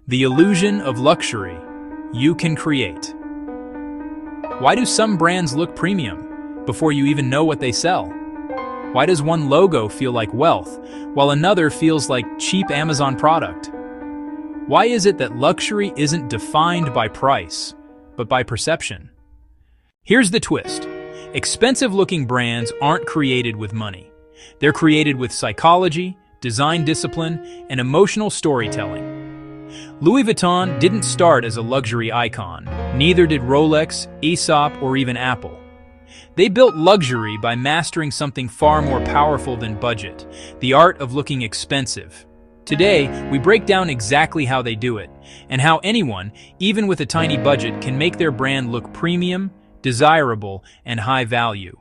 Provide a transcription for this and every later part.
The illusion of luxury you can create. Why do some brands look premium before you even know what they sell? Why does one logo feel like wealth while another feels like cheap Amazon product? Why is it that luxury isn't defined by price, but by perception? Here's the twist. Expensive-looking brands aren't created with money. They're created with psychology, design discipline, and emotional storytelling. Louis Vuitton didn't start as a luxury icon. Neither did Rolex, Aesop, or even Apple. They built luxury by mastering something far more powerful than budget, the art of looking expensive. Today, we break down exactly how they do it, and how anyone, even with a tiny budget, can make their brand look premium, desirable, and high value.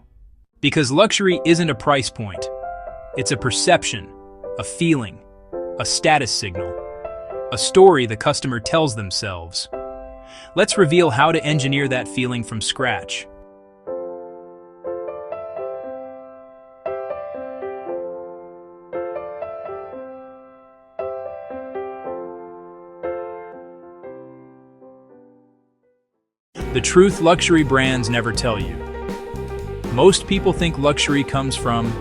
Because luxury isn't a price point. It's a perception, a feeling, a status signal, a story the customer tells themselves. Let's reveal how to engineer that feeling from scratch. The truth luxury brands never tell you. Most people think luxury comes from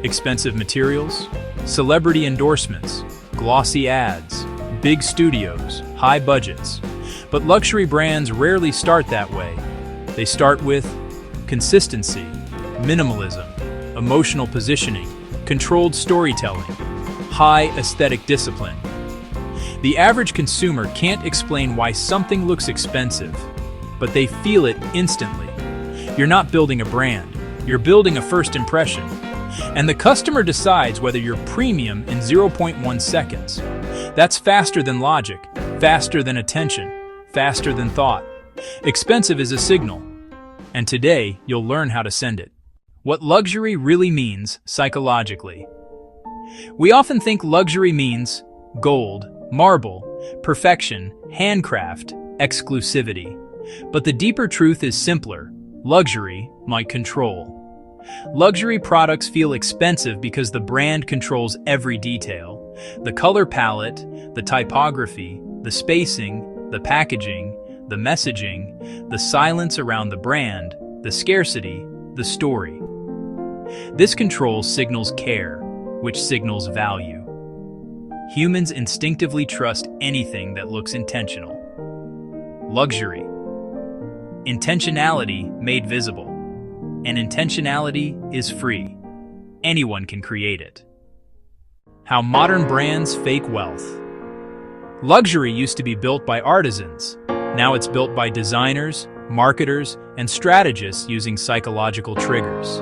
expensive materials, celebrity endorsements, glossy ads, big studios, high budgets. But luxury brands rarely start that way. They start with consistency, minimalism, emotional positioning, controlled storytelling, high aesthetic discipline. The average consumer can't explain why something looks expensive, but they feel it instantly. You're not building a brand, you're building a first impression. And the customer decides whether you're premium in 0.1 seconds. That's faster than logic, faster than attention, faster than thought. Expensive is a signal, and today you'll learn how to send it. What luxury really means psychologically. We often think luxury means gold, marble, perfection, handcraft, exclusivity. But the deeper truth is simpler. Luxury might control. Luxury products feel expensive because the brand controls every detail. The color palette, the typography, the spacing, the packaging, the messaging, the silence around the brand, the scarcity, the story. This control signals care, which signals value. Humans instinctively trust anything that looks intentional. Luxury. Intentionality made visible. And intentionality is free. Anyone can create it. How modern brands fake wealth. Luxury used to be built by artisans. Now it's built by designers, marketers, and strategists using psychological triggers.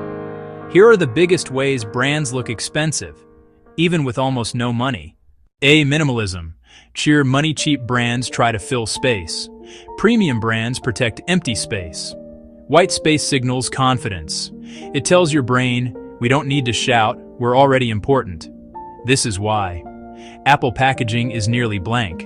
Here are the biggest ways brands look expensive, even with almost no money. A. Minimalism. Money-cheap brands try to fill space. Premium brands protect empty space. White space signals confidence. It tells your brain, we don't need to shout, we're already important. This is why. Apple packaging is nearly blank.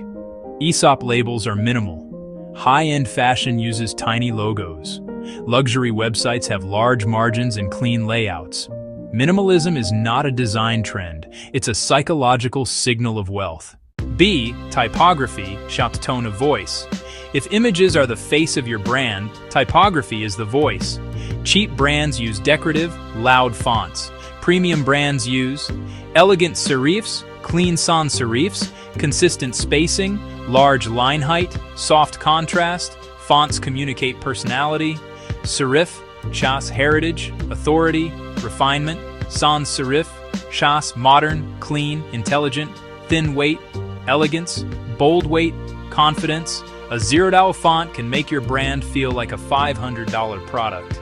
Aesop labels are minimal. High-end fashion uses tiny logos. Luxury websites have large margins and clean layouts. Minimalism is not a design trend, it's a psychological signal of wealth. B. Typography shapes tone of voice. If images are the face of your brand, typography is the voice. Cheap brands use decorative, loud fonts. Premium brands use elegant serifs, clean sans serifs, consistent spacing, large line height, soft contrast. Fonts communicate personality. Serif, chas heritage, authority, refinement. Sans serif, chas modern, clean, intelligent, thin weight, elegance, bold weight, confidence. A $0 font can make your brand feel like a $500 product.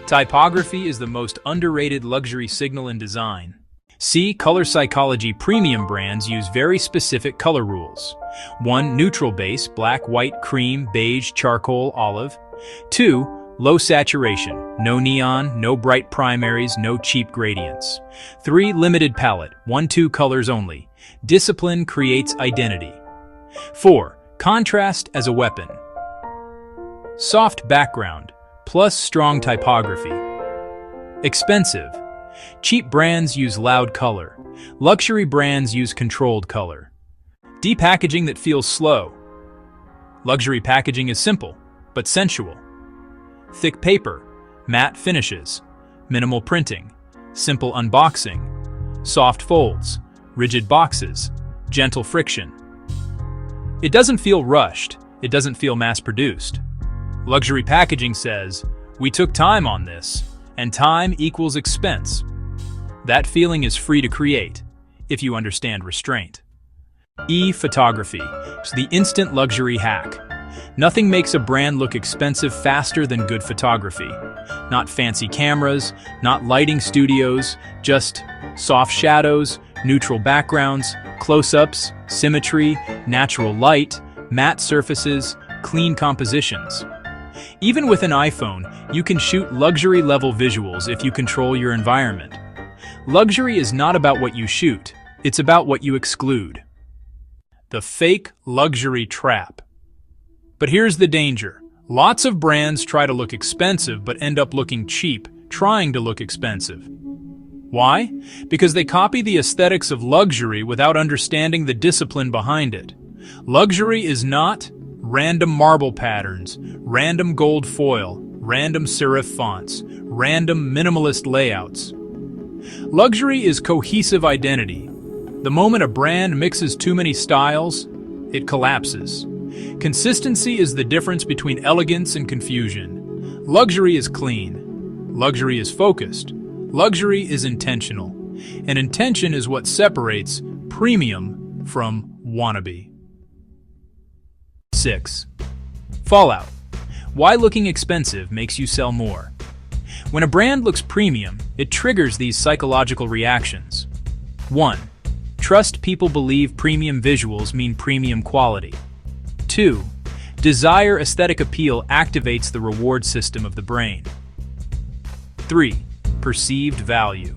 Typography is the most underrated luxury signal in design. C. Color psychology. Premium brands use very specific color rules. 1. Neutral base, black, white, cream, beige, charcoal, olive. 2. Low saturation, no neon, no bright primaries, no cheap gradients. 3. Limited palette, 1-2 colors only. Discipline creates identity. 4. Contrast as a weapon. Soft background, plus strong typography. Expensive. Cheap brands use loud color. Luxury brands use controlled color. Depackaging that feels slow. Luxury packaging is simple, but sensual. Thick paper, matte finishes, minimal printing, simple unboxing, soft folds, rigid boxes, gentle friction. It doesn't feel rushed, it doesn't feel mass-produced. Luxury packaging says, we took time on this, and time equals expense. That feeling is free to create, if you understand restraint. Photography is the instant luxury hack. Nothing makes a brand look expensive faster than good photography. Not fancy cameras, not lighting studios, just soft shadows, neutral backgrounds, close-ups, symmetry, natural light, matte surfaces, clean compositions. Even with an iPhone, you can shoot luxury-level visuals if you control your environment. Luxury is not about what you shoot, it's about what you exclude. The fake luxury trap. But here's the danger. Lots of brands try to look expensive but end up looking cheap, trying to look expensive. Why? Because they copy the aesthetics of luxury without understanding the discipline behind it. Luxury is not random marble patterns, random gold foil, random serif fonts, random minimalist layouts. Luxury is cohesive identity. The moment a brand mixes too many styles, it collapses. Consistency is the difference between elegance and confusion. Luxury is clean. Luxury is focused. Luxury is intentional. And intention is what separates premium from wannabe. 6. Fallout. Why looking expensive makes you sell more. When a brand looks premium, it triggers these psychological reactions. 1. Trust people believe premium visuals mean premium quality. 2. Desire aesthetic appeal activates the reward system of the brain. 3. Perceived value.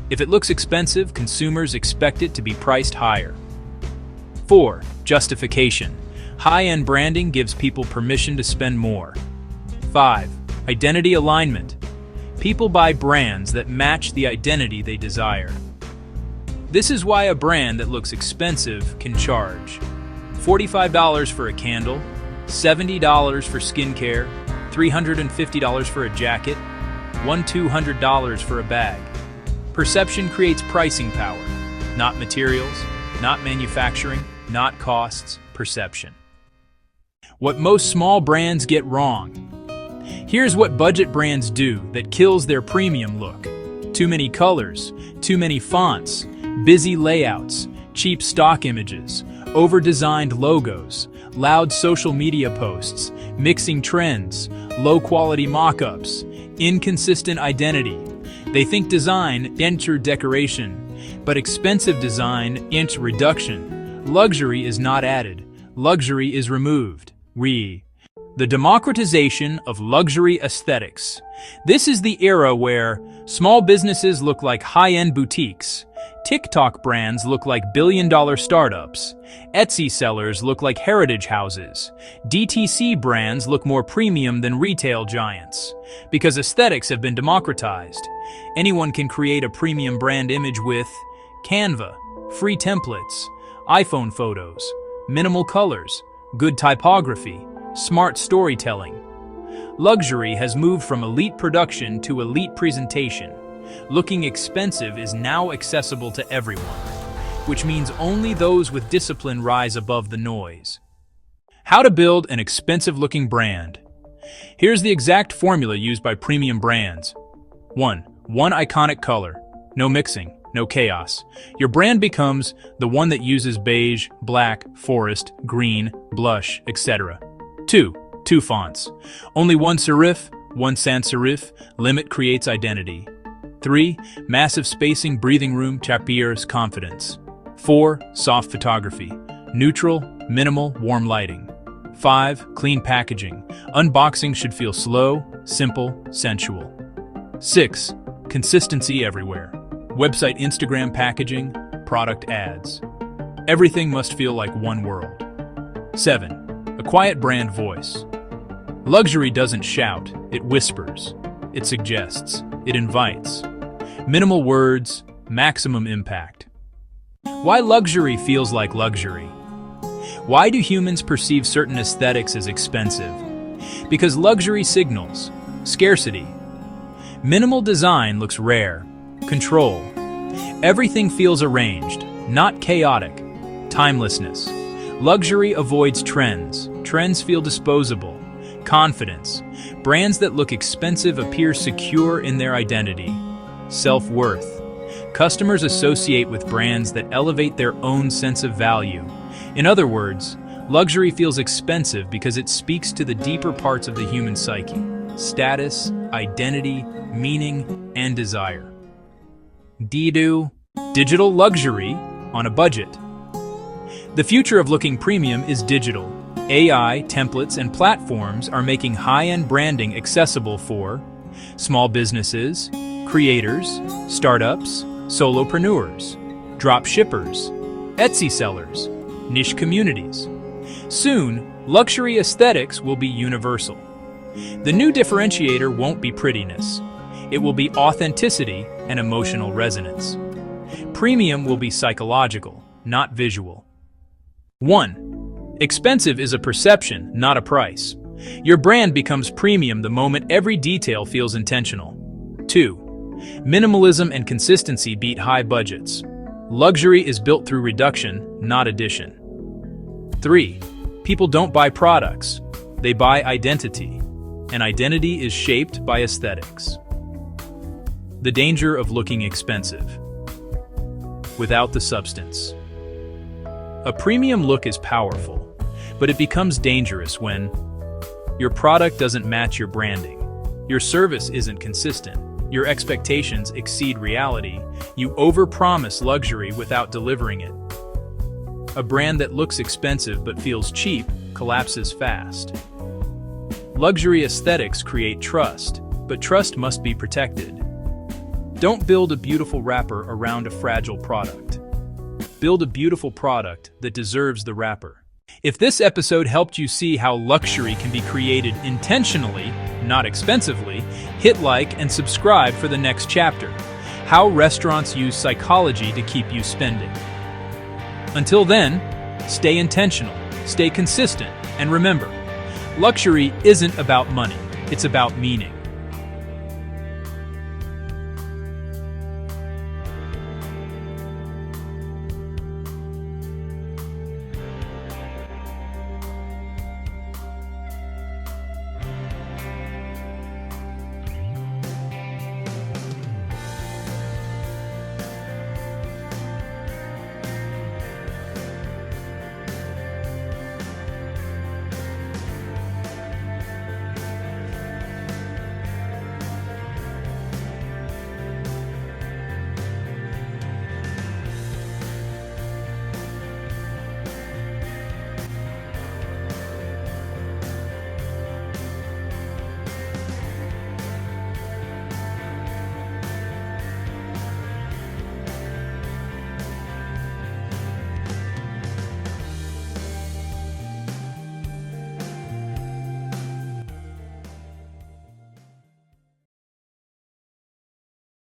If it looks expensive, consumers expect it to be priced higher. 4. Justification. High-end branding gives people permission to spend more. 5. Identity alignment. People buy brands that match the identity they desire. This is why a brand that looks expensive can charge $45 for a candle, $70 for skincare, $350 for a jacket, $200 for a bag. Perception creates pricing power, not materials, not manufacturing, not costs, perception. What most small brands get wrong. Here's what budget brands do that kills their premium look. Too many colors, too many fonts, busy layouts, cheap stock images, over-designed logos, loud social media posts, mixing trends, low-quality mock-ups, inconsistent identity. They think design enter decoration, but expensive design enter reduction. Luxury is not added. Luxury is removed. The democratization of luxury aesthetics. This is the era where small businesses look like high-end boutiques, TikTok brands look like billion-dollar startups, Etsy sellers look like heritage houses, DTC brands look more premium than retail giants. Because aesthetics have been democratized, anyone can create a premium brand image with Canva, free templates, iPhone photos, minimal colors, good typography, smart storytelling. Luxury has moved from elite production to elite presentation. Looking expensive is now accessible to everyone, which means only those with discipline rise above the noise. How to build an expensive-looking brand. Here's the exact formula used by premium brands. 1. One iconic color. No mixing, no chaos. Your brand becomes the one that uses beige, black, forest, green, blush, etc. 2. Two fonts. Only one serif, one sans serif. Limit creates identity. 3. Massive spacing, breathing room, tapers confidence. 4. Soft photography. Neutral, minimal, warm lighting. 5. Clean packaging. Unboxing should feel slow, simple, sensual. 6. Consistency everywhere. Website, Instagram packaging, product ads. Everything must feel like one world. 7. A quiet brand voice. Luxury doesn't shout, it whispers. It suggests. It invites. Minimal words, maximum impact. Why luxury feels like luxury. Why do humans perceive certain aesthetics as expensive? Because luxury signals scarcity. Minimal design looks rare. Control. Everything feels arranged, not chaotic. Timelessness. Luxury avoids trends. Trends feel disposable. Confidence. Brands that look expensive appear secure in their identity. Self-worth. Customers associate with brands that elevate their own sense of value. In other words, luxury feels expensive because it speaks to the deeper parts of the human psyche: status, identity, meaning, and desire. Digital luxury on a budget. The future of looking premium is digital. AI, templates, and platforms are making high-end branding accessible for small businesses, creators, startups, solopreneurs, drop shippers, Etsy sellers, niche communities. Soon, luxury aesthetics will be universal. The new differentiator won't be prettiness. It will be authenticity and emotional resonance. Premium will be psychological, not visual. 1. Expensive is a perception, not a price. Your brand becomes premium the moment every detail feels intentional. 2. Minimalism and consistency beat high budgets. Luxury is built through reduction, not addition. 3. People don't buy products. They buy identity. And identity is shaped by aesthetics. The danger of looking expensive without the substance. A premium look is powerful, but it becomes dangerous when your product doesn't match your branding, your service isn't consistent, your expectations exceed reality, you overpromise luxury without delivering it. A brand that looks expensive but feels cheap collapses fast. Luxury aesthetics create trust, but trust must be protected. Don't build a beautiful wrapper around a fragile product. Build a beautiful product that deserves the wrapper. If this episode helped you see how luxury can be created intentionally, not expensively, hit like and subscribe for the next chapter: How Restaurants Use Psychology to Keep You Spending. Until then, stay intentional, stay consistent, and remember, luxury isn't about money, it's about meaning.